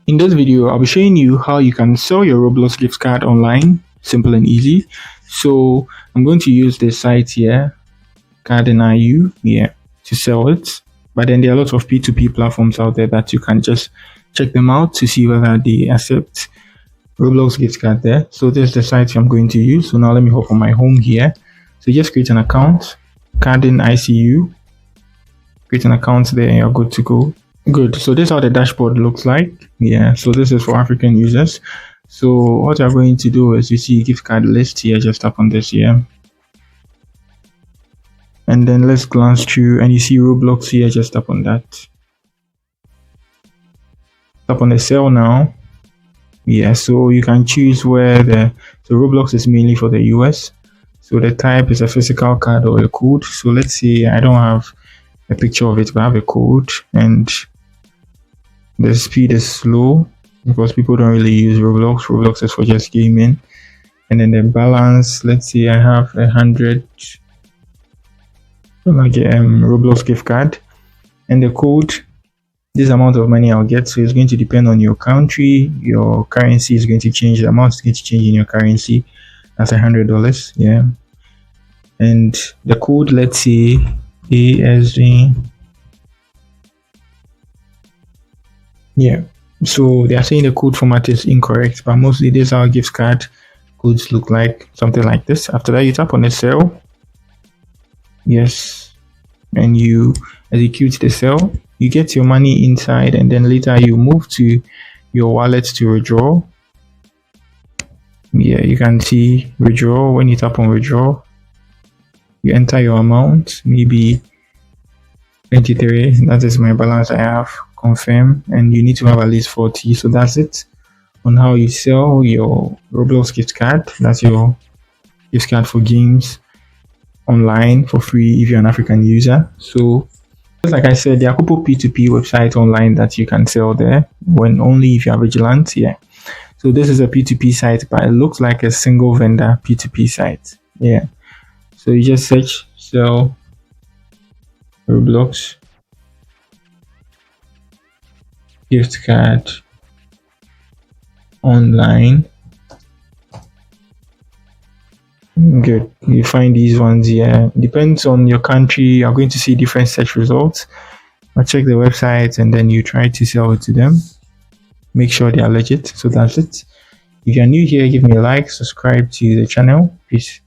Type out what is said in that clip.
In this video, I'll be showing you how you can sell your Roblox gift card online, simple and easy. So I'm going to use this site here, Cardin.io, to sell it. But then there are lots of P2P platforms out there that you can just check them out to see whether they accept Roblox gift card there. So this is the site I'm going to use. So now let me hop on my home here. So just create an account, Cardin.io. Create an account there and you're good to go. Good. So this is how the dashboard looks like. So this is for African users. So what you're going to do is you see gift card list here, just tap on this here. And then let's glance through and you see Roblox here, just tap on that. Tap on the sell now. So you can choose where so Roblox is mainly for the US. So the type is a physical card or a code. So let's say I don't have a picture of it, but I have a code, and the speed is slow because people don't really use Roblox. Roblox is for just gaming. And then the balance, let's say I have 100 Roblox gift card, and the code, this amount of money I'll get. So it's going to depend on your country. Your currency is going to change. The amount is going to change in your currency. That's $100. And the code, let's say ASD. So they are saying the code format is incorrect, but mostly this is how gift card codes look like, something like this. After that, you tap on the sell. And you execute the sell. You get your money inside, and then later you move to your wallet to withdraw. You can see withdraw. When you tap on withdraw, you enter your amount, maybe 23. That is my balance I have. Confirm, and you need to have at least 40. So that's it on how you sell your Roblox gift card. That's your gift card for games online for free if you're an African user. So just like I said, there are a couple P2P websites online that you can sell there, when only if you are vigilant. So this is a P2P site, but it looks like a single vendor P2P site. So you just search sell Roblox gift card online. Good. You find these ones here. Depends on your country. You're going to see different search results. I'll check the website and then you try to sell it to them. Make sure they are legit. So that's it. If you're new here, give me a like, subscribe to the channel. Peace.